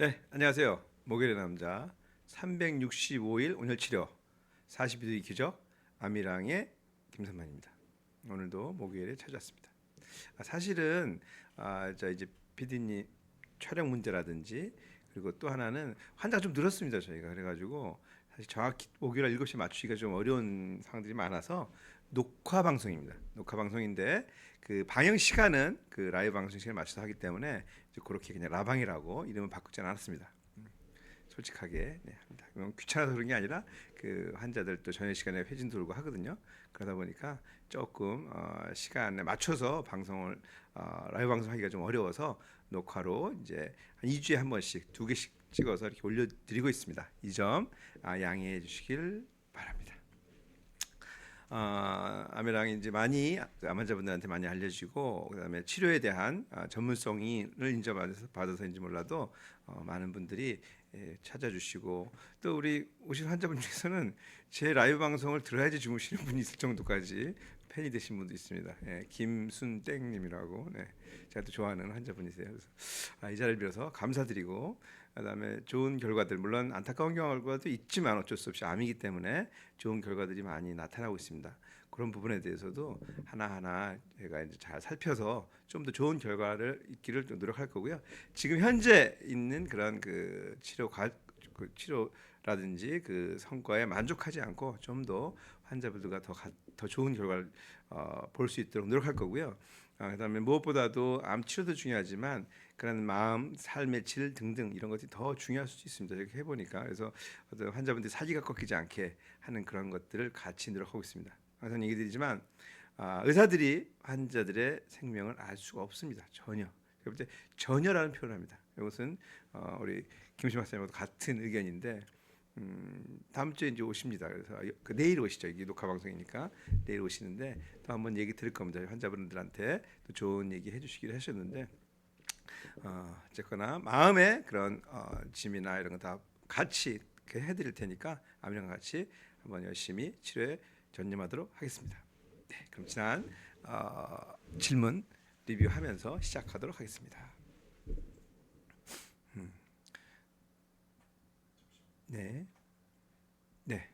네, 안녕하세요. 목요일의 남자 365일 오늘 치료 42도의 기적 아미랑의 김선만입니다. 오늘도 목요일에 찾아왔습니다. 사실은 저 이제 PD님 촬영 문제라든지 그리고 또 하나는 환자가 좀 늘었습니다. 저희가 그래가지고 사실 정확히 목요일 7시에 맞추기가 좀 어려운 상황들이 많아서 녹화 방송입니다. 녹화 방송인데 그 방영 시간은 그 라이브 방송 시간에 맞춰서 하기 때문에 이제 그렇게 그냥 라방이라고 이름을 바꾸지는 않았습니다. 솔직하게 합니다. 귀찮아서 그런 게 아니라 그 환자들도 저녁 시간에 회진 돌고 하거든요. 그러다 보니까 조금 시간에 맞춰서 방송을 라이브 방송하기가 좀 어려워서 녹화로 이제 한 2주에 한 번씩 2개씩 찍어서 이렇게 올려드리고 있습니다. 이 점 양해해 주시길 바랍니다. 아메랑이 이제 많이 암 환자분들한테 많이 알려지고 그다음에 치료에 대한 전문성을 인정받아서인지 몰라도 많은 분들이 찾아주시고 또 우리 오신 환자분 중에서는 제 라이브 방송을 들어야지 주무시는 분이 있을 정도까지 팬이 되신 분도 있습니다. 김순땡님이라고 제가 또 좋아하는 환자분이세요. 그래서 이 자리를 빌어서 감사드리고 그다음에 좋은 결과들 물론 안타까운 결과도 있지만 어쩔 수 없이 암이기 때문에 좋은 결과들이 많이 나타나고 있습니다. 그런 부분에 대해서도 하나하나 제가 이제 잘 살펴서 좀 더 좋은 결과를 있기를 노력할 거고요. 지금 현재 있는 그런 그 치료라든지 그 성과에 만족하지 않고 좀 더 환자분들과 더 좋은 결과를 볼 수 있도록 노력할 거고요. 그다음에 무엇보다도 암 치료도 중요하지만 그런 마음, 삶의 질 등등 이런 것들이 더 중요할 수 있습니다. 이렇게 해보니까 그래서 어떤 환자분들이 사지가 꺾이지 않게 하는 그런 것들을 같이 노력하고 있습니다. 항상 얘기 드리지만 의사들이 환자들의 생명을 알 수가 없습니다. 전혀. 그럴 전혀라는 표현을 합니다. 이것은 우리 김신 박사님하고 같은 의견인데 다음 주에 이제 오십니다. 그래서 내일 오시죠. 이게 녹화 방송이니까 내일 오시는데 또 한번 얘기 들을 겁니다. 환자분들한테 또 좋은 얘기 해주시기로 하셨는데 어쨌거나 마음의 그런 짐이나 이런 거 다 같이 해드릴 테니까 암이랑 같이 한번 열심히 치료에 전념하도록 하겠습니다. 네, 그럼 지난 질문 리뷰하면서 시작하도록 하겠습니다. 네, 네.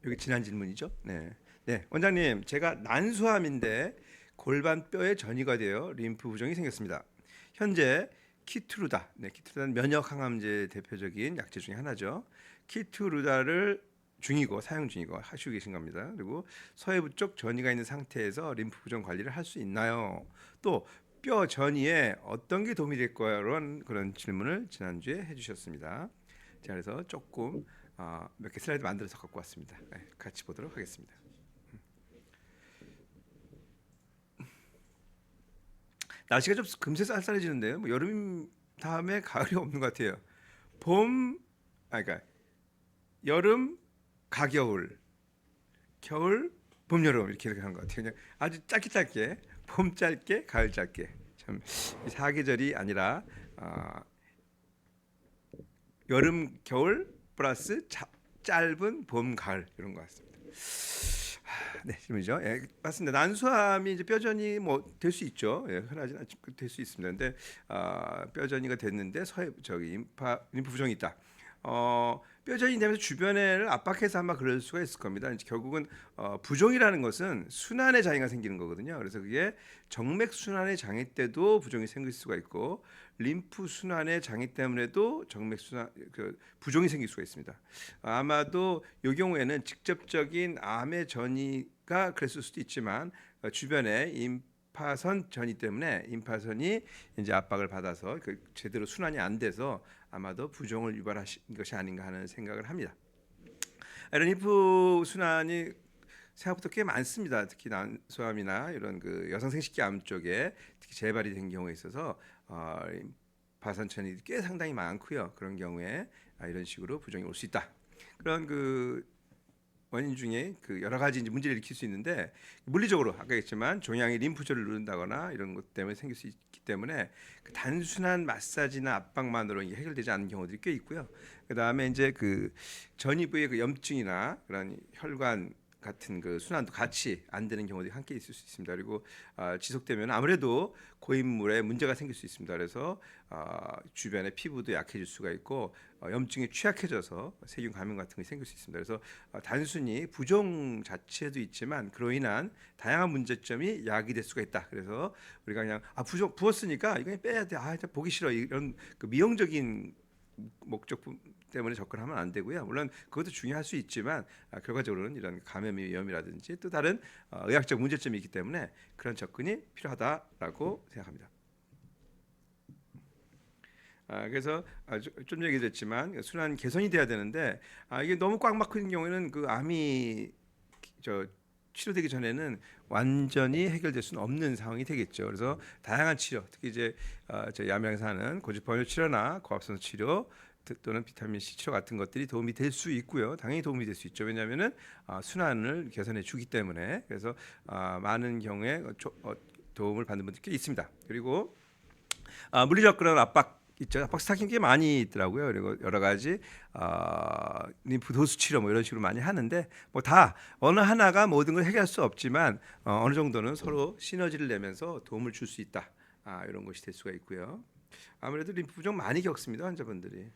여기 지난 질문이죠. 네, 네. 원장님, 제가 난소암인데 골반 뼈에 전이가 되어 림프 부종이 생겼습니다. 현재 키투르다, 키투르다는 면역 항암제 대표적인 약제 중에 하나죠. 키투르다를 사용 중이고 하시고 계신 겁니다. 그리고 서해부 쪽 전이가 있는 상태에서 림프 부종 관리를 할 수 있나요? 또 뼈 전이에 어떤 게 도움이 될 거라는 그런 질문을 지난주에 해주셨습니다. 자, 그래서 조금 몇 개 슬라이드 만들어서 갖고 왔습니다. 같이 보도록 하겠습니다. 날씨가 좀 금세 쌀쌀해지는데요. 뭐 여름 다음에 가을이 없는 것 같아요. 봄, 그러니까 여름, 가겨울, 겨울, 봄, 여름 이렇게 한 것 같아요. 그냥 아주 짧게 봄 짧게, 가을 짧게. 참 사계절이 아니라 여름, 겨울 플러스 짧은 봄, 가을 이런 것 같습니다. 네, 질문이죠. 맞습니다. 난소암이 이제 뼈전이 뭐 될 수 있죠. 흔하지는 않지만 될 수 있습니다. 근데 뼈전이가 됐는데 림프 부종이 있다. 뼈전이 되면서 주변을 압박해서 아마 그럴 수가 있을 겁니다. 이제 결국은 부종이라는 것은 순환의 장애가 생기는 거거든요. 그래서 그게 정맥 순환의 장애 때도 부종이 생길 수가 있고 림프 순환의 장애 때문에도 정맥 순환 부종이 생길 수가 있습니다. 아마도 이 경우에는 직접적인 암의 전이가 그랬을 수도 있지만 주변에 임파선 전이 때문에 임파선이 이제 압박을 받아서 제대로 순환이 안 돼서 아마도 부종을 유발하신 것이 아닌가 하는 생각을 합니다. 이런 림프 순환이 생각보다 꽤 많습니다. 특히 난소암이나 이런 그 여성생殖기암 쪽에 특히 재발이 된 경우에 있어서 파선천이 꽤 상당히 많고요. 그런 경우에 이런 식으로 부종이 올 수 있다. 그런 그 원인 중에 그 여러 가지 이제 문제를 일으킬 수 있는데 물리적으로 아까 했지만 종양이 림프절을 누른다거나 이런 것 때문에 생길 수 있기 때문에 그 단순한 마사지나 압박만으로 이게 해결되지 않는 경우들이 꽤 있고요. 그 다음에 이제 그 전이부의 그 염증이나 그런 혈관 같은 그 순환도 같이 안 되는 경우들이 함께 있을 수 있습니다. 그리고 지속되면 아무래도 고인물에 문제가 생길 수 있습니다. 그래서 주변의 피부도 약해질 수가 있고 염증이 취약해져서 세균 감염 같은 게 생길 수 있습니다. 그래서 단순히 부종 자체도 있지만 그로 인한 다양한 문제점이 야기될 수가 있다. 그래서 우리가 그냥 부종 부었으니까 이거 빼야 돼. 이제 보기 싫어. 이런 그 미용적인 목적 때문에 접근하면 안 되고요. 물론 그것도 중요할 수 있지만 결과적으로는 이런 감염의 위험이라든지 또 다른 의학적 문제점이 있기 때문에 그런 접근이 필요하다라고 생각합니다. 그래서 좀 얘기됐지만 순환 개선이 돼야 되는데 이게 너무 꽉 막힌 경우에는 그 암이 치료되기 전에는 완전히 해결될 수는 없는 상황이 되겠죠. 그래서 다양한 치료, 특히 이제 저희 암양에서 하는 고주파열 치료나 고압선소 치료 또는 비타민 C 치료 같은 것들이 도움이 될 수 있고요. 당연히 도움이 될 수 있죠. 왜냐하면은 순환을 개선해 주기 때문에. 그래서 많은 경우에 도움을 받는 분들이 꽤 있습니다. 그리고 물리적 그런 압박 있죠. 압박 스타킹 꽤 많이 있더라고요. 그리고 여러 가지 림프 도수 치료 뭐 이런 식으로 많이 하는데 뭐 다 어느 하나가 모든 걸 해결할 수 없지만 어느 정도는 서로 시너지를 내면서 도움을 줄 수 있다. 이런 것이 될 수가 있고요. 아무래도 림프 부종 많이 겪습니다. 환자분들이.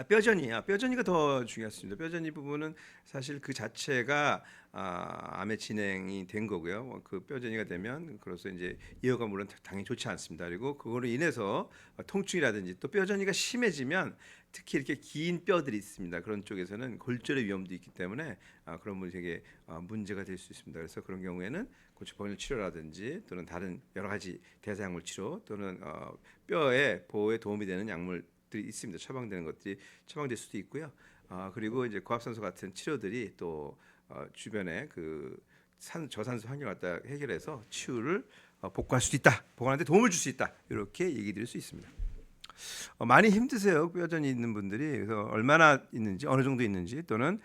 뼈전이가 더 중요했습니다. 뼈전이 부분은 사실 그 자체가 암의 진행이 된 거고요. 그 뼈전이가 되면 그로서 이제 이어가 물론 당연히 좋지 않습니다. 그리고 그거로 인해서 통증이라든지 또 뼈전이가 심해지면 특히 이렇게 긴 뼈들이 있습니다. 그런 쪽에서는 골절의 위험도 있기 때문에 그런 분에게 문제가 될 수 있습니다. 그래서 그런 경우에는 고주파열 치료라든지 또는 다른 여러 가지 대사약물 치료 또는 뼈의 보호에 도움이 되는 약물 들이 있습니다. 처방되는 것들이 처방될 수도 있고요. 그리고 이제 고압산소 같은 치료들이 또 주변에 그 저산소 환경을 갖다 해결해서 치유를 복구할 수도 있다. 복원하는데 도움을 줄 수 있다. 이렇게 얘기 드릴 수 있습니다. 많이 힘드세요. 뼈전이 있는 분들이. 그래서 얼마나 있는지 어느 정도 있는지 또는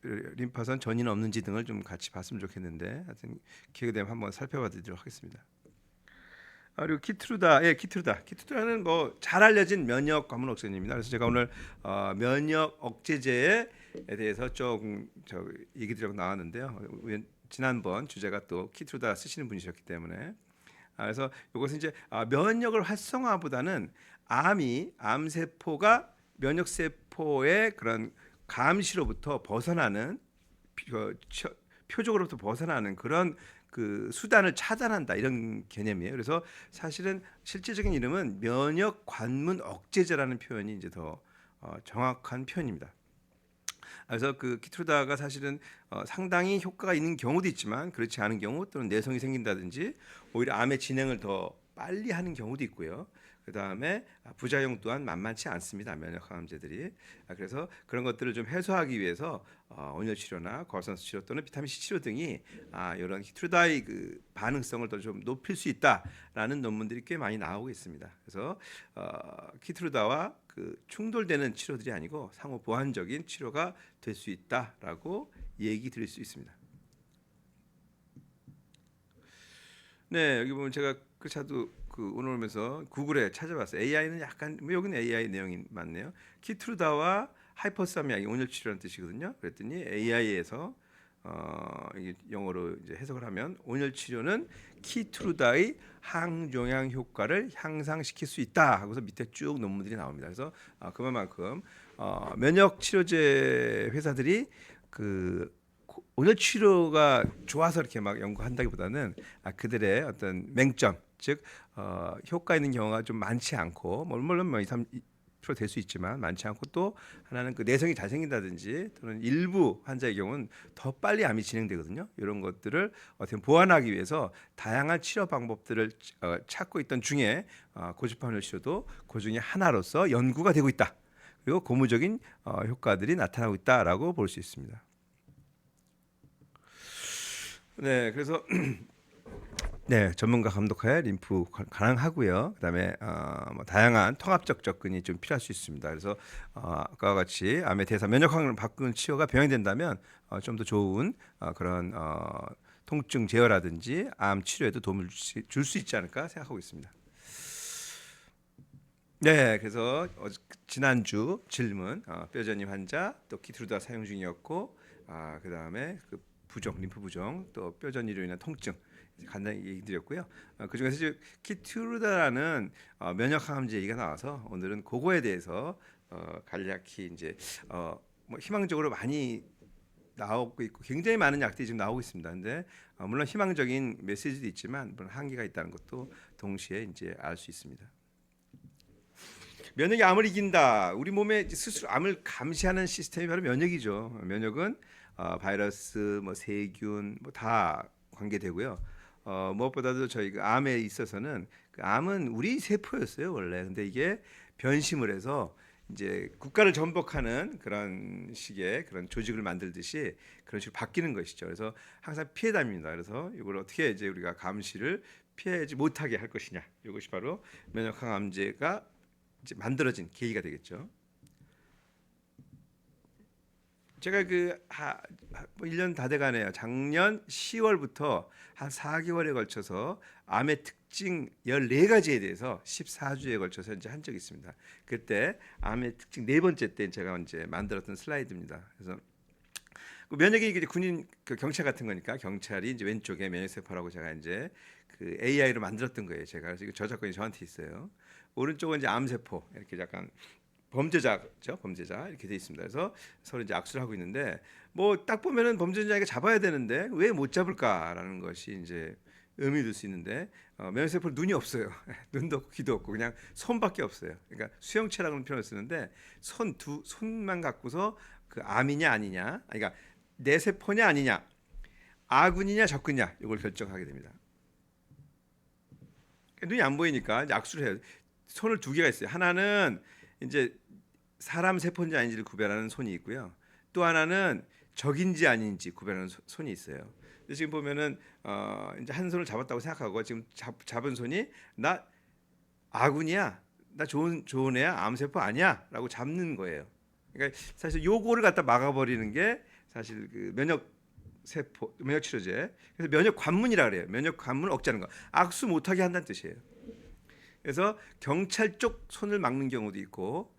림파선 전이는 없는지 등을 좀 같이 봤으면 좋겠는데 하여튼 기회가 되면 한번 살펴봐 드리도록 하겠습니다. 그리고 키트루다는 뭐 잘 알려진 면역 관문 억제제입니다. 그래서 제가 오늘 면역 억제제에 대해서 조금 얘기 드리려고 나왔는데요. 지난번 주제가 또 키트루다 쓰시는 분이셨기 때문에 그래서 이것은 이제 면역을 활성화보다는 암 세포가 면역 세포의 그런 감시로부터 벗어나는 표적으로부터 벗어나는 그런 그 수단을 차단한다 이런 개념이에요. 그래서 사실은 실제적인 이름은 면역 관문 억제제라는 표현이 이제 더 정확한 표현입니다. 그래서 그 키트루다가 사실은 상당히 효과가 있는 경우도 있지만 그렇지 않은 경우 또는 내성이 생긴다든지 오히려 암의 진행을 더 빨리 하는 경우도 있고요. 그 다음에 부작용 또한 만만치 않습니다. 면역 항암제들이. 그래서 그런 것들을 좀 해소하기 위해서 온열 치료나 고압산소 치료 또는 비타민 C 치료 등이 이런 키트루다의 그 반응성을 더 좀 높일 수 있다라는 논문들이 꽤 많이 나오고 있습니다. 그래서 키트루다와 그 충돌되는 치료들이 아니고 상호 보완적인 치료가 될 수 있다라고 얘기 드릴 수 있습니다. 네, 여기 보면 제가 그 차도 오늘 오면서 구글에 찾아봤어요. AI는 약간 여기는 AI 내용이 많네요. 키트루다와 하이퍼사미아기 온열 치료라는 뜻이거든요. 그랬더니 AI에서 이게 영어로 이제 해석을 하면 온열 치료는 키트루다의 항종양 효과를 향상시킬 수 있다 하고서 밑에 쭉 논문들이 나옵니다. 그래서 그만큼 면역 치료제 회사들이 그 온열 치료가 좋아서 이렇게 막 연구한다기보다는 그들의 어떤 맹점, 즉 효과 있는 경우가 좀 많지 않고 물론 뭐 2-3% 될 수 있지만 많지 않고 또 하나는 그 내성이 잘 생긴다든지 또는 일부 환자의 경우는 더 빨리 암이 진행되거든요. 이런 것들을 어떻게 보완하기 위해서 다양한 치료 방법들을 찾고 있던 중에 고주파 온열 치료도 그 중에 하나로서 연구가 되고 있다. 그리고 고무적인 효과들이 나타나고 있다라고 볼 수 있습니다. 네, 그래서 네, 전문가 감독하에 림프 가능하고요. 그다음에 뭐 다양한 통합적 접근이 좀 필요할 수 있습니다. 그래서 아까와 같이 암의 대사 면역학을 바꾸는 치료가 병행된다면 좀 더 좋은 그런 통증 제어라든지 암 치료에도 도움을 줄 수 있지 않을까 생각하고 있습니다. 네, 그래서 지난주 질문 뼈전이 환자 또 키트루다 사용 중이었고 그 다음에 그 부종 림프 부종 또 뼈전이로 인한 통증 간단히 얘기 드렸고요. 그 중에서 이제 키트루다라는 면역 항암제 얘기가 나와서 오늘은 그거에 대해서 간략히 이제 뭐 희망적으로 많이 나오고 있고 굉장히 많은 약들이 지금 나오고 있습니다. 근데 물론 희망적인 메시지도 있지만 물론 한계가 있다는 것도 동시에 이제 알 수 있습니다. 면역이 암을 이긴다. 우리 몸에 스스로 암을 감시하는 시스템이 바로 면역이죠. 면역은 바이러스, 뭐 세균, 뭐 다 관계되고요. 무엇보다도 저희 그 암에 있어서는 그 암은 우리 세포였어요 원래. 근데 이게 변심을 해서 이제 국가를 전복하는 그런 식의 그런 조직을 만들듯이 그런 식으로 바뀌는 것이죠. 그래서 항상 피해 다닙니다. 그래서 이걸 어떻게 이제 우리가 감시를 피하지 못하게 할 것이냐. 이것이 바로 면역 항암제가 이제 만들어진 계기가 되겠죠. 제가 뭐 1년 다 돼가네요. 작년 10월부터 한 4개월에 걸쳐서 암의 특징 14가지에 대해서 14주에 걸쳐서 이제 한 적이 있습니다. 그때 암의 특징 네 번째 때 제가 이제 만들었던 슬라이드입니다. 그래서 그 면역이 이제 군인 그 경찰 같은 거니까 경찰이 이제 왼쪽에 면역세포라고 제가 이제 그 AI로 만들었던 거예요. 제가 그래서 이거 저작권이 저한테 있어요. 오른쪽은 이제 암세포 이렇게 약간 범죄자죠, 범죄자 이렇게 돼 있습니다. 그래서 서로 이제 악수를 하고 있는데 뭐 딱 보면은 범죄자에게 잡아야 되는데 왜 못 잡을까라는 것이 이제 의미 둘 수 있는데 면역세포 눈이 없어요. 눈도 없고 귀도 없고 그냥 손밖에 없어요. 그러니까 수영체라는 표현을 쓰는데 손만 갖고서 그 암이냐 아니냐, 그러니까 내 세포냐 아니냐, 아군이냐 적군이냐 이걸 결정하게 됩니다. 눈이 안 보이니까 이제 악수를 해요. 손을 두 개가 있어요. 하나는 이제 사람 세포인지 아닌지를 구별하는 손이 있고요. 또 하나는 적인지 아닌지 구별하는 손이 있어요. 근데 지금 보면은 이제 한 손을 잡았다고 생각하고 지금 잡은 손이 나 아군이야, 나 좋은 애야, 암세포 아니야라고 잡는 거예요. 그러니까 사실 요거를 갖다 막아버리는 게 사실 그 면역 치료제. 그래서 면역 관문이라 그래요. 면역 관문을 억제하는 거. 악수 못하게 한다는 뜻이에요. 그래서 경찰 쪽 손을 막는 경우도 있고,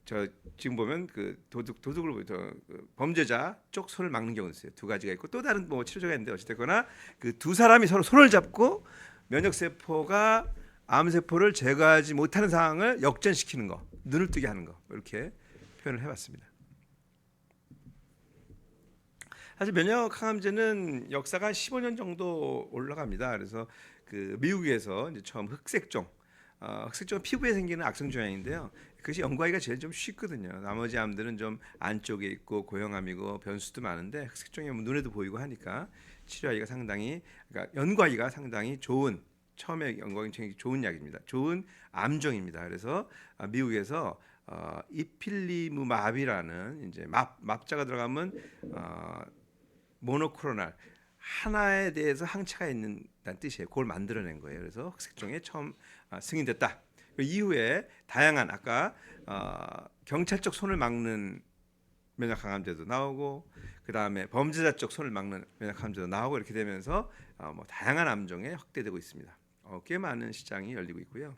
저 지금 보면 그 도둑을 그 범죄자 쪽 손을 막는 경우도 있어요. 두 가지가 있고 또 다른 뭐 치료제가 있는데 어찌됐거나 그 두 사람이 서로 손을 잡고 면역 세포가 암 세포를 제거하지 못하는 상황을 역전시키는 거, 눈을 뜨게 하는 거 이렇게 표현을 해봤습니다. 사실 면역 항암제는 역사가 한 15년 정도 올라갑니다. 그래서 그 미국에서 이제 처음 흑색종은 피부에 생기는 악성 종양인데요. 그것이 연구하기가 제일 좀 쉽거든요. 나머지 암들은 좀 안쪽에 있고 고형암이고 변수도 많은데 흑색종이 눈에도 보이고 하니까 치료하기가 상당히, 그러니까 연구하기가 상당히 좋은, 처음에 연구하기 좋은 약입니다. 좋은 암종입니다. 그래서 미국에서 이필리무맙이라는 이제 맙자가 들어가면 모노크로날, 하나에 대해서 항체가 있는다는 뜻이에요. 그걸 만들어낸 거예요. 그래서 흑색종에 처음 승인됐다. 그 이후에 다양한 아까 경찰 쪽 손을 막는 면역 항암제도 나오고, 그 다음에 범죄자 쪽 손을 막는 면역 항암제도 나오고, 이렇게 되면서 뭐 다양한 암종에 확대되고 있습니다. 꽤 많은 시장이 열리고 있고요.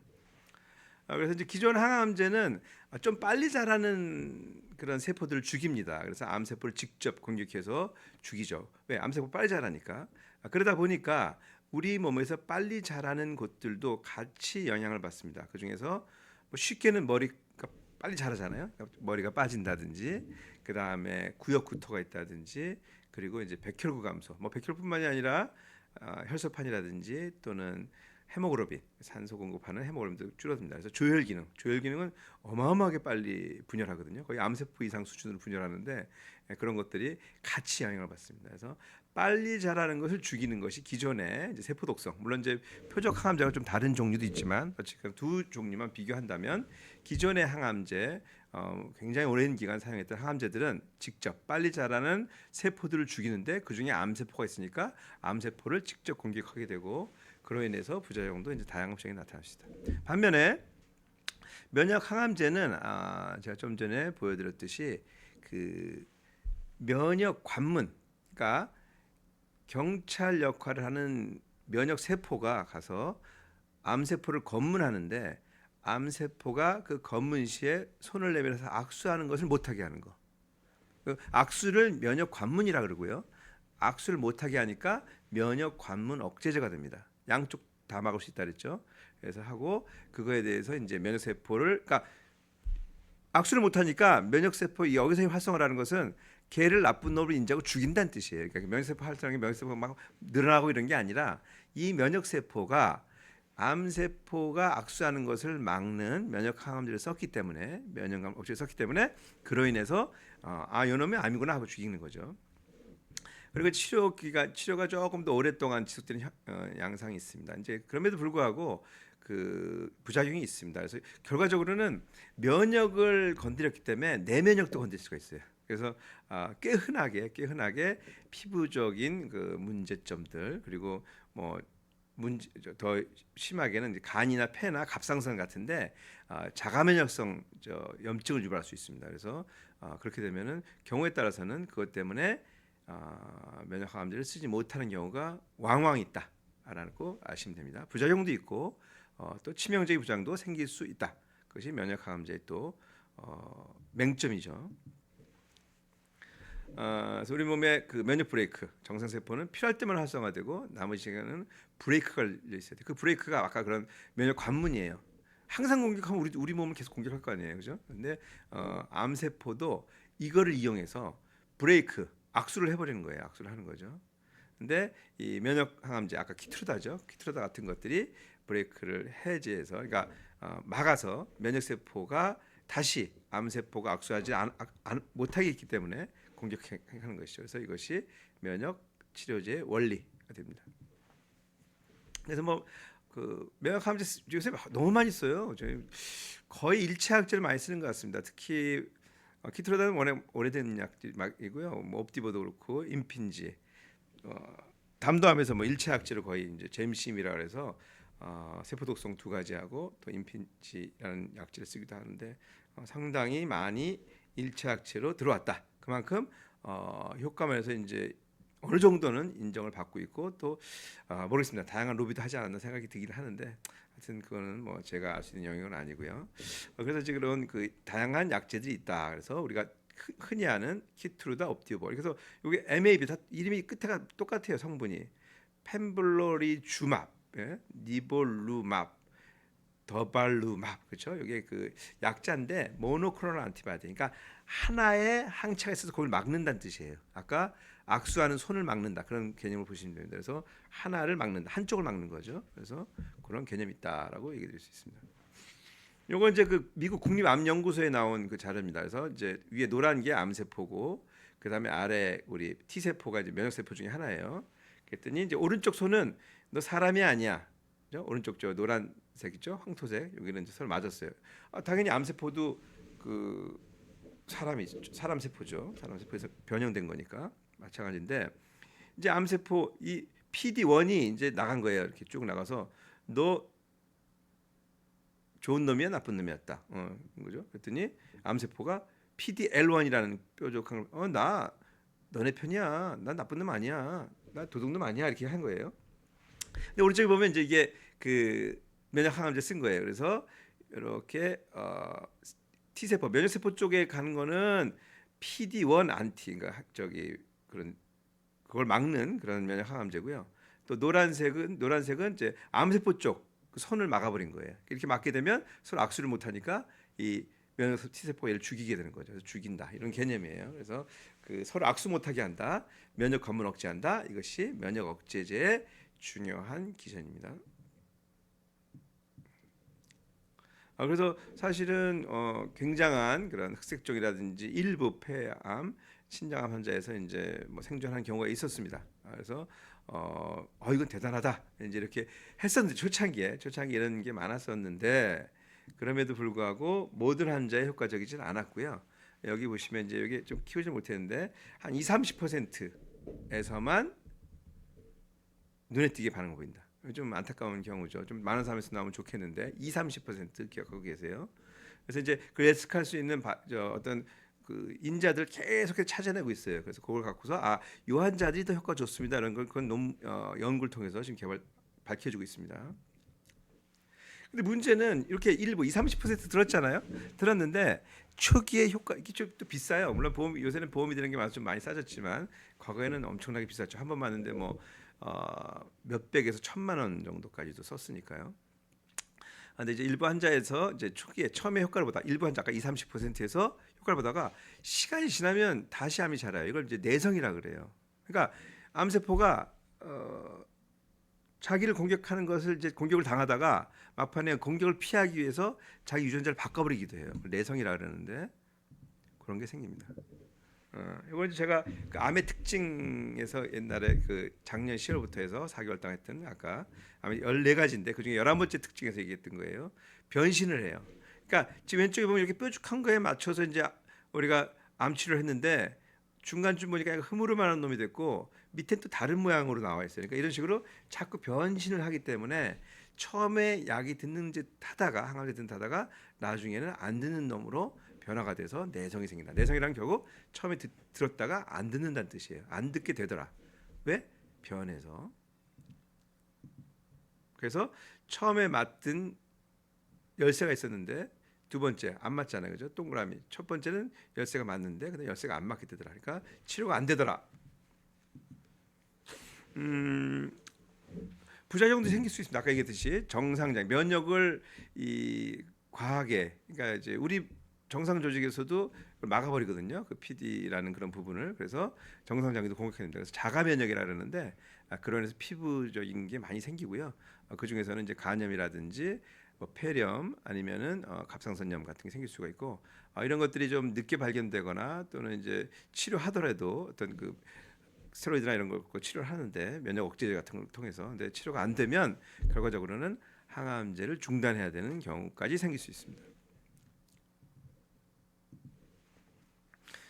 그래서 이제 기존 항암제는 좀 빨리 자라는 그런 세포들을 죽입니다. 그래서 암세포를 직접 공격해서 죽이죠. 왜? 암세포 빨리 자라니까. 그러다 보니까 우리 몸에서 빨리 자라는 곳들도 같이 영향을 받습니다. 그 중에서 뭐 쉽게는 머리가 빨리 자라잖아요. 머리가 빠진다든지, 그 다음에 구역구토가 있다든지, 그리고 이제 백혈구 감소. 뭐 백혈뿐만이 아니라 혈소판이라든지 또는 헤모글로빈, 산소 공급하는 헤모글로빈도 줄어듭니다. 그래서 조혈기능은 어마어마하게 빨리 분열하거든요. 거의 암세포 이상 수준으로 분열하는데 그런 것들이 같이 영향을 받습니다. 그래서 빨리 자라는 것을 죽이는 것이 기존의 이제 세포 독성, 물론 이제 표적 항암제가 좀 다른 종류도 있지만 어쨌든 두 종류만 비교한다면 기존의 항암제, 굉장히 오랜 기간 사용했던 항암제들은 직접 빨리 자라는 세포들을 죽이는데 그 중에 암세포가 있으니까 암세포를 직접 공격하게 되고, 그로 인해서 부작용도 이제 다양한 부작용이 나타납니다. 반면에 면역 항암제는 제가 좀 전에 보여드렸듯이 그 면역 관문, 그러니까 경찰 역할을 하는 면역 세포가 가서 암 세포를 검문하는데 암세포가 그 검문시에 손을 내밀어서 악수하는 것을 못하게 하는 거. 그 악수를 면역 관문이라 그러고요. 악수를 못하게 하니까 면역 관문 억제제가 됩니다. 양쪽 다 막을 수 있다 그랬죠. 그래서 하고 그거에 대해서 이제 면역 세포를 그러니까 악수를 못하니까 면역 세포 여기서 활성화라는 것은 걔를 나쁜 놈으로 인지하고 죽인다는 뜻이에요. 그러니까 면역 세포 활성화가 면역 세포가 막 늘어나고 이런 게 아니라 이 면역 세포가 암세포가 악수하는 것을 막는 면역 항암제를 썼기 때문에 면역감 억제를 썼기 때문에 그로 인해서 이놈이 암이구나 하고 죽이는 거죠. 그리고 치료가 조금 더 오랫동안 지속되는 양상이 있습니다. 이제 그럼에도 불구하고 그 부작용이 있습니다. 그래서 결과적으로는 면역을 건드렸기 때문에 내면역도 건드릴 수가 있어요. 그래서 꽤 흔하게 피부적인 그 문제점들 그리고 뭐 더 심하게는 이제 간이나 폐나 갑상선 같은데 자가면역성 염증을 유발할 수 있습니다. 그래서 그렇게 되면은 경우에 따라서는 그것 때문에 면역 항암제를 쓰지 못하는 경우가 왕왕 있다라는 거 아시면 됩니다. 부작용도 있고 또 치명적인 부작용도 생길 수 있다. 그것이 면역 항암제의 또 맹점이죠. 그래서 우리 몸의 그 면역 브레이크, 정상 세포는 필요할 때만 활성화되고 나머지 시간은 브레이크가 걸려 있어야 돼. 그 브레이크가 아까 그런 면역 관문이에요. 항상 공격하면 우리 몸을 계속 공격할 거 아니에요, 그죠? 근데 암 세포도 이거를 이용해서 브레이크, 악수를 해버리는 거예요. 악수를 하는 거죠. 근데 이 면역 항암제, 아까 키트루다죠. 키트루다 같은 것들이 브레이크를 해제해서, 그러니까 막아서 면역 세포가 다시 암 세포가 악수하지 못하게 있기 때문에 공격하는 것이죠. 그래서 이것이 면역 치료제의 원리가 됩니다. 그래서 뭐 그 면역 항암제 요새 너무 많이 써요. 저희 거의 일체약제를 많이 쓰는 것 같습니다. 특히 키트로다는 워낙 오래된 약이고요. 뭐 옵디보도 그렇고 임핀지, 담도암에서 뭐 일체약제로 거의 이제 잼심이라 그래서 세포 독성 2가지하고 또 임핀지라는 약제를 쓰기도 하는데 상당히 많이 일체약제로 들어왔다. 그만큼 효과면에서 이제 어느 정도는 인정을 받고 있고 또 모르겠습니다. 다양한 로비도 하지 않았나 생각이 들긴 하는데 하여튼 그거는 뭐 제가 알 수 있는 영역은 아니고요. 그래서 지금 그런 그 다양한 약제들이 있다. 그래서 우리가 흔히 아는 키트루다, 옵디볼. 그래서 이게 MAB 다 이름이 끝에가 똑같아요. 성분이 펜블로리주맙, 예? 니볼루맙, 더발루맙, 그렇죠? 이게 그 약자인데 모노크로널 안티바디. 그러니까 하나의 항체가 있어서 그걸 막는다는 뜻이에요. 아까 악수하는 손을 막는다 그런 개념을 보시면 됩니다. 그래서 하나를 막는다, 한쪽을 막는 거죠. 그래서 그런 개념이 있다라고 얘기드릴 수 있습니다. 요건 이제 그 미국 국립암연구소에 나온 그 자료입니다. 그래서 이제 위에 노란 게 암세포고 그다음에 아래 우리 T세포가 이제 면역세포 중에 하나예요. 그랬더니 이제 오른쪽 손은 너 사람이 아니야. 그죠? 오른쪽 저 노란색 있죠? 황토색. 여기는 이제 서로 맞았어요. 당연히 암세포도 그 사람 세포죠. 사람 세포에서 변형된 거니까 마찬가지인데 이제 암세포 이 PD1이 이제 나간 거예요. 이렇게 쭉 나가서 너 좋은 놈이야 나쁜 놈이었다. 그죠? 그랬더니 암세포가 PDL1이라는 뾰족한 나 너네 편이야. 난 나쁜 놈 아니야. 나 도둑놈 아니야. 이렇게 한 거예요. 근데 오른쪽에 보면 이제 이게 그 면역 항암제 쓴 거예요. 그래서 이렇게 T세포 면역 세포 쪽에 가는 거는 PD1 안티, 그러니까 그런 그걸 막는 그런 면역 항암제고요. 또 노란색은 이제 암세포 쪽 그 선을 막아버린 거예요. 이렇게 막게 되면 서로 악수를 못하니까 이 면역 T세포가 얘를 죽이게 되는 거죠. 그래서 죽인다 이런 개념이에요. 그래서 그 서로 악수 못하게 한다, 면역 관문 억제한다. 이것이 면역 억제제의 중요한 기전입니다. 그래서 사실은 굉장한 그런 흑색종이라든지 일부 폐암, 신장암 환자에서 이제 뭐 생존한 경우가 있었습니다. 그래서 이건 대단하다 이제 이렇게 했었는데 초창기에 이런 게 많았었는데 그럼에도 불구하고 모든 환자에 효과적이진 않았고요. 여기 보시면 이제 여기 좀 키우지 못했는데 한 20-30%에서만 눈에 띄게 반응 보인다. 좀 안타까운 경우죠. 좀 많은 사람에서 나오면 좋겠는데 20-30% 기억하고 계세요. 그래서 이제 그 예측할 수 있는 어떤 그 인자들 계속 찾아내고 있어요. 그래서 그걸 갖고서 이 환자들이 더 효과 좋습니다. 이런 걸 그건 연구를 통해서 지금 밝혀주고 있습니다. 근데 문제는 이렇게 일부 30% 들었잖아요. 들었는데 초기에 효과 이게 좀 또 비싸요. 물론 보험 요새는 보험이 되는 게 좀 많이 싸졌지만 과거에는 엄청나게 비쌌죠. 한 번 맞는데 뭐 몇백에서 1,000만 원 정도까지도 썼으니까요. 근데 이제 일부 환자에서 이제 초기에 처음에 효과를 보다 일부 환자 아까 30%에서 효과를 보다가 시간이 지나면 다시 암이 자라요. 이걸 이제 내성이라 그래요. 그러니까 암세포가 자기를 공격하는 것을 이제 공격을 당하다가 막판에 공격을 피하기 위해서 자기 유전자를 바꿔버리기도 해요. 내성이라 그러는데 그런 게 생깁니다. 이건 제가 그 암의 특징에서 옛날에 그 작년 10월부터 해서 4개월 동안 했던 아까 암이 14가지인데 그중에 11번째 특징에서 얘기했던 거예요. 변신을 해요. 그러니까 지금 왼쪽에 보면 이렇게 뾰족한 거에 맞춰서 이제 우리가 암 치료를 했는데 중간쯤 보니까 흐물흐물한 놈이 됐고 밑에 또 다른 모양으로 나와 있어요. 그러니까 이런 식으로 자꾸 변신을 하기 때문에 처음에 약이 듣는 듯 하다가 항암제 듣는 듯 하다가 나중에는 안 듣는 놈으로 변화가 돼서 내성이 생긴다. 내성이란 결국 처음에 들었다가 안 듣는다는 뜻이에요. 안 듣게 되더라. 왜? 변해서. 그래서 처음에 맞던 열쇠가 있었는데 두 번째 안 맞잖아요. 그죠? 동그라미. 첫 번째는 열쇠가 맞는데 근데 열쇠가 안 맞게 되더라. 그러니까 치료가 안 되더라. 부작용도 생길 수 있습니다. 아까 얘기했듯이 정상적 면역을 이 과하게 그러니까 이제 우리 정상 조직에서도 막아버리거든요. 그 PD라는 그런 부분을 그래서 정상 장기도 공격해야 됩니다. 그래서 자가 면역이라 그러는데 그런 해서 피부적인 게 많이 생기고요. 그 중에서는 이제 간염이라든지 뭐 폐렴 아니면은 갑상선염 같은 게 생길 수가 있고 이런 것들이 좀 늦게 발견되거나 또는 이제 치료하더라도 어떤 그 스테로이드나 이런 걸 치료를 하는데 면역 억제제 같은 걸 통해서 근데 치료가 안 되면 결과적으로는 항암제를 중단해야 되는 경우까지 생길 수 있습니다.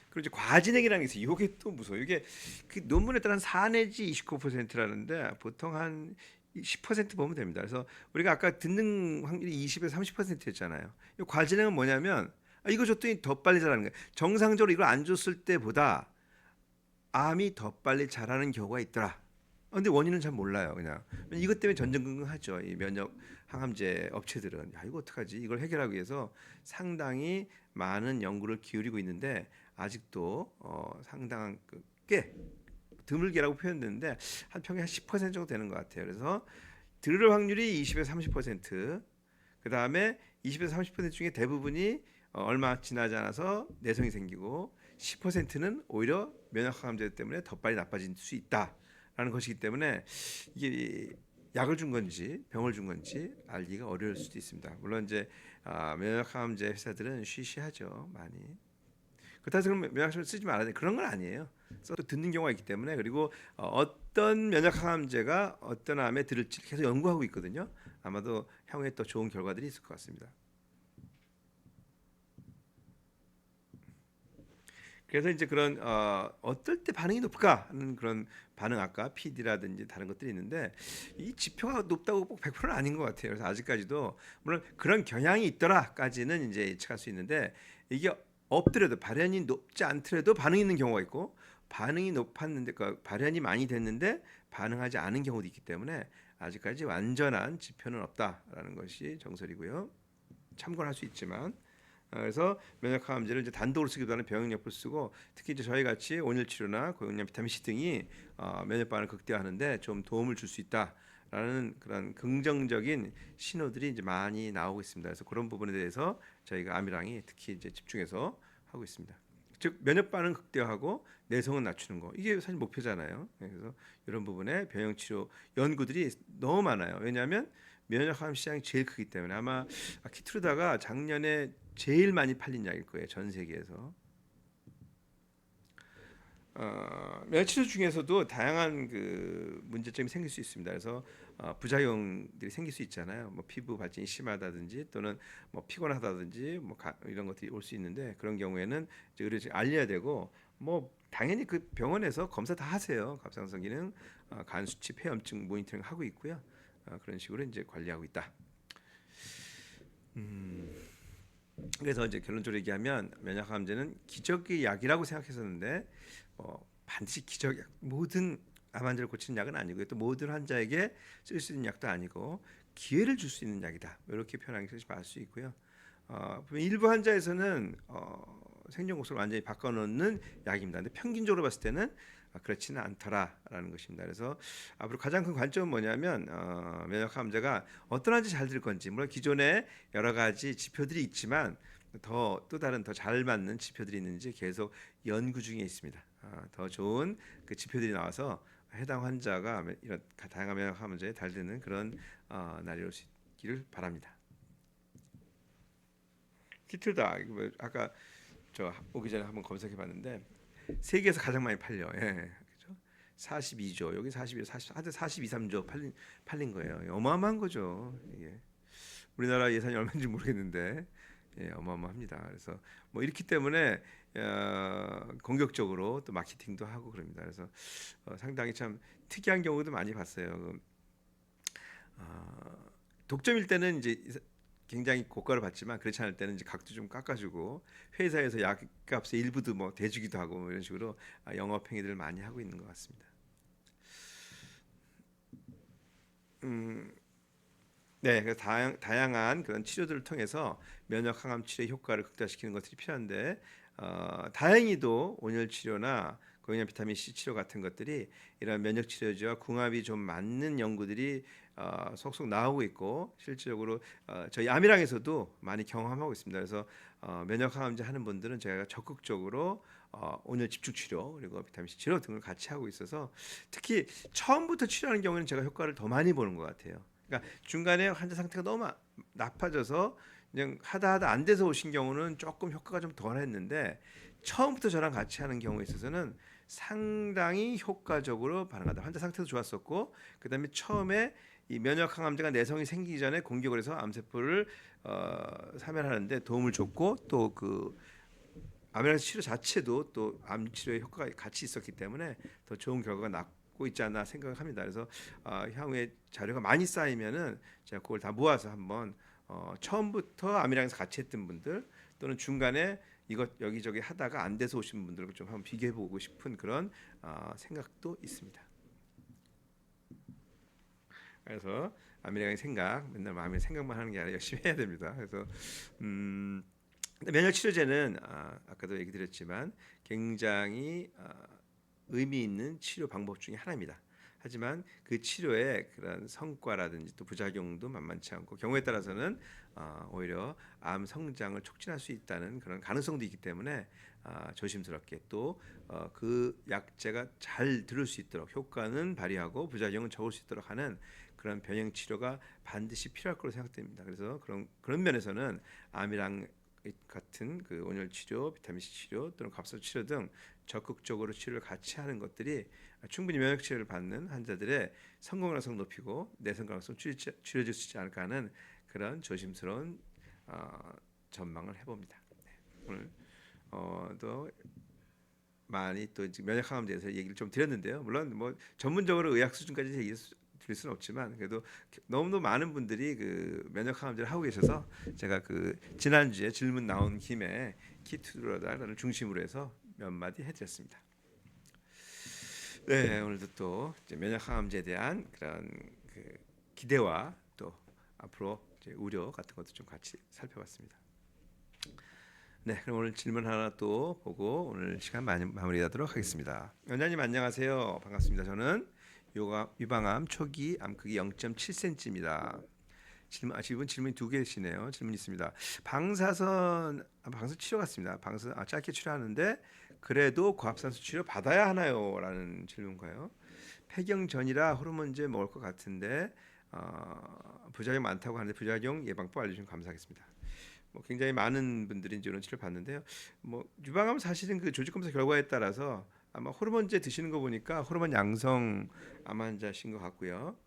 그리고 이제 과진행이라는 게 있어요. 이게 또 무서워요. 이게 그 논문에 따른 4 내지 29%라는데 보통 한 10% 보면 됩니다. 그래서 우리가 아까 듣는 확률이 20에서 30%였잖아요. 이 과진행은 뭐냐면 이거 줬더니 더 빨리 자라는 거예요. 정상적으로 이걸 안 줬을 때보다 암이 더 빨리 자라는 경우가 있더라. 근데 원인은 잘 몰라요. 그냥 이것 때문에 전전긍긍하죠. 이 면역 항암제 업체들은 야 이거 어떡하지? 이걸 해결하기 위해서 상당히 많은 연구를 기울이고 있는데 아직도 상당한 꽤 드물게라고 표현되는데 한 평균 한 10% 정도 되는 것 같아요. 그래서 들을 확률이 20에서 30%. 그 다음에 20에서 30% 중에 대부분이 얼마 지나지 않아서 내성이 생기고 10%는 오히려 면역항암제 때문에 더 빨리 나빠질 수 있다라는 것이기 때문에 이게 약을 준 건지 병을 준 건지 알기가 어려울 수도 있습니다. 물론 이제 면역항암제 회사들은 쉬쉬하죠 많이. 그렇다고 해서 그럼 면역항암제 쓰지 말아야 돼 그런 건 아니에요. 또 듣는 경우가 있기 때문에 그리고 어떤 면역항암제가 어떤 암에 들을지 계속 연구하고 있거든요. 아마도 향후에 또 좋은 결과들이 있을 것 같습니다. 그래서 이제 그런 어떨 때 반응이 높을까 하는 그런 반응 아까 PD라든지 다른 것들이 있는데 이 지표가 높다고 꼭 100%는 아닌 것 같아요. 그래서 아직까지도 물론 그런 경향이 있더라까지는 이제 예측할 수 있는데 이게 없더라도 발현이 높지 않더라도 반응이 있는 경우가 있고 반응이 높았는데 그러니까 발현이 많이 됐는데 반응하지 않은 경우도 있기 때문에 아직까지 완전한 지표는 없다라는 것이 정설이고요. 참고를 할 수 있지만 그래서 면역항암제를 이제 단독으로 쓰기보다는 병역약을 쓰고 특히 이제 저희 같이 온열 치료나 고용량 비타민 C 등이 면역 반응을 극대화하는데 좀 도움을 줄 수 있다라는 그런 긍정적인 신호들이 이제 많이 나오고 있습니다. 그래서 그런 부분에 대해서 저희가 아미랑이 특히 이제 집중해서 하고 있습니다. 즉 면역 반응 극대화하고 내성은 낮추는 거 이게 사실 목표잖아요. 그래서 이런 부분에 병역 치료 연구들이 너무 많아요. 왜냐하면 면역항암 시장이 제일 크기 때문에 아마 키트루다가 작년에 제일 많이 팔린 약일 거예요. 전 세계에서. 면역치료 중에서도 다양한 그 문제점이 생길 수 있습니다. 그래서 부작용들이 생길 수 있잖아요. 뭐 피부 발진이 심하다든지 또는 뭐 피곤하다든지 뭐 이런 것들이 올 수 있는데 그런 경우에는 이제 의료진 알려야 되고 뭐 당연히 그 병원에서 검사 다 하세요. 갑상선 기능, 간 수치, 폐염증 모니터링 하고 있고요. 그런 식으로 이제 관리하고 있다. 그래서 이제 결론적으로 얘기하면 면역항암제는 기적의 약이라고 생각했었는데 반드시 기적약 모든 암 환자를 고치는 약은 아니고요. 또 모든 환자에게 쓸 수 있는 약도 아니고 기회를 줄 수 있는 약이다. 이렇게 표현한 것이 맞을 수 있고요. 일부 환자에서는 생존곡소를 완전히 바꿔놓는 약입니다. 근데 평균적으로 봤을 때는 그렇지는 않더라라는 것입니다. 그래서 앞으로 가장 큰 관점은 뭐냐면 면역 항암제가 어떤 환자 잘 될 건지, 물론 기존에 여러 가지 지표들이 있지만 또 다른 더 잘 맞는 지표들이 있는지 계속 연구 중에 있습니다. 더 좋은 그 지표들이 나와서 해당 환자가 이런 다양한 면역 항암제에 달되는 그런 날이 올 수 있기를 바랍니다. 키틀다 아까 저 오기 전에 한번 검색해봤는데 세계에서 가장 많이 팔려. 예, 그렇죠? 42조 여기 42조, 42, 3조 팔린 거예요. 어마어마한 거죠. 이게 우리나라 예산이 얼마인지 모르겠는데 예, 어마어마합니다. 그래서 뭐 이렇기 때문에 공격적으로 또 마케팅도 하고 그럽니다. 그래서 상당히 참 특이한 경우도 많이 봤어요. 독점일 때는 이제 굉장히 고가를 받지만 그렇지 않을 때는 이제 각도 좀 깎아주고 회사에서 약값의 일부도 뭐 대주기도 하고 뭐 이런 식으로 영업 행위들을 많이 하고 있는 것 같습니다. 네, 그래서 다양한 그런 치료들을 통해서 면역 항암 치료의 효과를 극대화시키는 것들이 필요한데 다행히도 온열 치료나 고용량 비타민 C 치료 같은 것들이 이런 면역 치료제와 궁합이 좀 맞는 연구들이 속속 나오고 있고 실질적으로 저희 암이랑에서도 많이 경험하고 있습니다. 그래서 면역 항암제 하는 분들은 제가 적극적으로 온열 집중 치료 그리고 비타민 C 치료 등을 같이 하고 있어서 특히 처음부터 치료하는 경우는 제가 효과를 더 많이 보는 것 같아요. 그러니까 중간에 환자 상태가 너무 나빠져서 그냥 하다 안 돼서 오신 경우는 조금 효과가 좀 덜했는데 처음부터 저랑 같이 하는 경우에 있어서는 상당히 효과적으로 반응하다. 환자 상태도 좋았었고 그다음에 처음에 이 면역 항암제가 내성이 생기기 전에 공격을 해서 암세포를 사멸하는데 도움을 줬고 또 그 암이라는 치료 자체도 또 암 치료의 효과가 같이 있었기 때문에 더 좋은 결과가 났고 있지 않나 생각합니다. 그래서 향후에 자료가 많이 쌓이면은 제가 그걸 다 모아서 한번 처음부터 암이랑에서 같이 했던 분들 또는 중간에 이것 여기저기 하다가 안 돼서 오신 분들과 좀 한번 비교해 보고 싶은 그런 생각도 있습니다. 그래서 암이랑의 생각 맨날 마음에 생각만 하는 게 아니라 열심히 해야 됩니다. 그래서 면역 치료제는 아까도 얘기 드렸지만 굉장히 의미 있는 치료 방법 중에 하나입니다. 하지만 그 치료의 그런 성과라든지 또 부작용도 만만치 않고 경우에 따라서는 오히려 암 성장을 촉진할 수 있다는 그런 가능성도 있기 때문에 조심스럽게 또 그 약제가 잘 들을 수 있도록 효과는 발휘하고 부작용은 적을 수 있도록 하는 그런 병행 치료가 반드시 필요할 거로 생각됩니다. 그래서 그런 면에서는 암이랑 같은 그 온열 치료, 비타민 C 치료 또는 갑살 치료 등 적극적으로 치료를 같이 하는 것들이 충분히 면역 치료를 받는 환자들의 성공 가능성을 높이고 내성 가능성을 줄여줄 수 있지 않을까 하는 그런 조심스러운 전망을 해봅니다. 오늘 또 많이 또 면역 항암제에 대해서 얘기를 좀 드렸는데요. 물론 뭐 전문적으로 의학 수준까지 얘기를 드릴 수는 없지만 그래도 너무도 많은 분들이 그 면역 항암제를 하고 계셔서 제가 그 지난주에 질문 나온 김에 키투라를 중심으로 해서 몇 마디 해드렸습니다. 네, 오늘도 또 이제 면역 항암제에 대한 그런 그 기대와 또 앞으로 이제 우려 같은 것도 좀 같이 살펴봤습니다. 네, 그럼 오늘 질문 하나 또 보고 오늘 시간 마무리하도록 하겠습니다. 원장님 안녕하세요. 반갑습니다. 저는 유방암 초기 암 크기 0.7cm입니다. 질문이 두 개시네요. 질문 있습니다. 방사선 치료 같습니다. 짧게 치료하는데 그래도 고압산소 치료 받아야 하나요? 라는 질문가요. 폐경 전이라 호르몬제 먹을 것 같은데 부작용 많다고 하는데 부작용 예방법 알려주시면 감사하겠습니다. 뭐 굉장히 많은 분들이 이런 치료를 받는데요. 뭐 유방암 사실은 그 조직 검사 결과에 따라서 아마 호르몬제 드시는 거 보니까 호르몬 양성 암 환자신 것 같고요.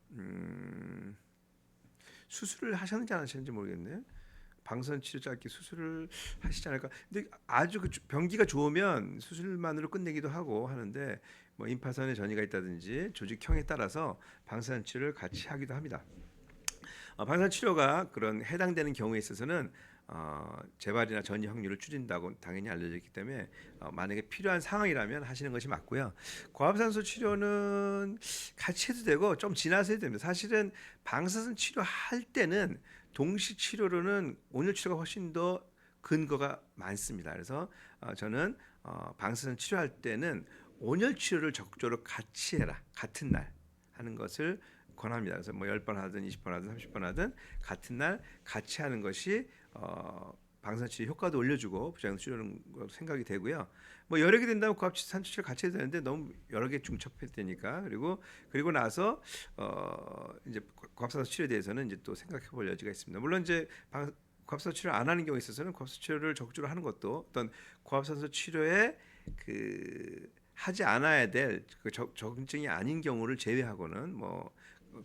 수술을 하셨는지 안 하셨는지 모르겠네요. 방사선 치료 짧게 수술을 하시지 않을까. 근데 아주 그 병기가 좋으면 수술만으로 끝내기도 하고 하는데 뭐 임파선에 전이가 있다든지 조직형에 따라서 방사선 치료를 같이 하기도 합니다. 방사선 치료가 그런 해당되는 경우에 있어서는 재발이나 전이 확률을 줄인다고 당연히 알려져 있기 때문에 만약에 필요한 상황이라면 하시는 것이 맞고요. 고압산소 치료는 같이 해도 되고 좀 지나서 해도 됩니다. 사실은 방사선 치료할 때는 동시 치료로는 온열 치료가 훨씬 더 근거가 많습니다. 그래서 저는 방사선 치료할 때는 온열 치료를 적극적으로 같이 해라. 같은 날 하는 것을 권합니다. 그래서 뭐 10번 하든 20번 하든 30번 하든 같은 날 같이 하는 것이 방사선 치료 효과도 올려주고 부작용 줄이는 거 생각이 되고요. 뭐 여러 개 된다면 고압산소 치료 같이 해도 되는데 너무 여러 개 중첩해야 되니까 그리고 나서 이제 고압산소 치료에 대해서는 이제 또 생각해 볼 여지가 있습니다. 물론 이제 고압산소 치료 안 하는 경우에 있어서는 고압산소 치료를 적극적으로 하는 것도 어떤 고압산소 치료에 그 하지 않아야 될 적응증이 아닌 경우를 제외하고는 뭐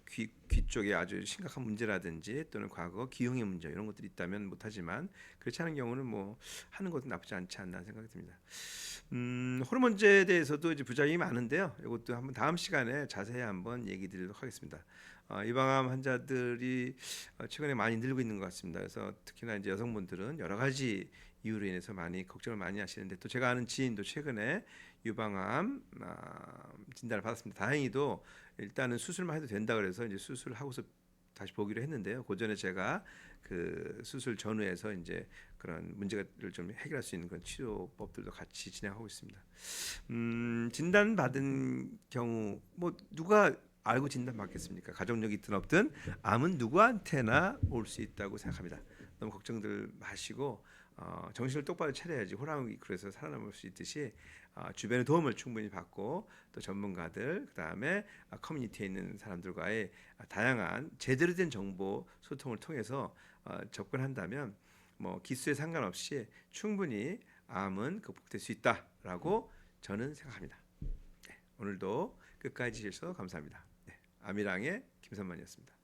귀 쪽에 아주 심각한 문제라든지 또는 과거 기형의 문제 이런 것들이 있다면 못하지만 그렇지 않은 경우는 뭐 하는 것도 나쁘지 않지 않나 생각이 듭니다. 호르몬제에 대해서도 이제 부작용이 많은데요. 이것도 한번 다음 시간에 자세히 한번 얘기 드리도록 하겠습니다. 유방암 환자들이 최근에 많이 늘고 있는 것 같습니다. 그래서 특히나 이제 여성분들은 여러 가지 이유로 인해서 많이 걱정을 많이 하시는데 또 제가 아는 지인도 최근에 유방암 진단을 받았습니다. 다행히도 일단은 수술만 해도 된다 그래서 이제 수술을 하고서 다시 보기로 했는데요. 그 전에 제가 그 수술 전후에서 이제 그런 문제를 좀 해결할 수 있는 그런 치료법들도 같이 진행하고 있습니다. 진단 받은 경우 뭐 누가 알고 진단 받겠습니까? 가족력이 있든 없든 암은 누구한테나 올 수 있다고 생각합니다. 너무 걱정들 마시고 정신을 똑바로 차려야지 호랑이 그래서 살아남을 수 있듯이 주변의 도움을 충분히 받고 또 전문가들 그다음에 커뮤니티에 있는 사람들과의 다양한 제대로 된 정보 소통을 통해서 접근한다면 뭐 기수에 상관없이 충분히 암은 극복될 수 있다라고 저는 생각합니다. 네, 오늘도 끝까지 해주셔서 감사합니다. 네, 암이랑의 김선만이었습니다.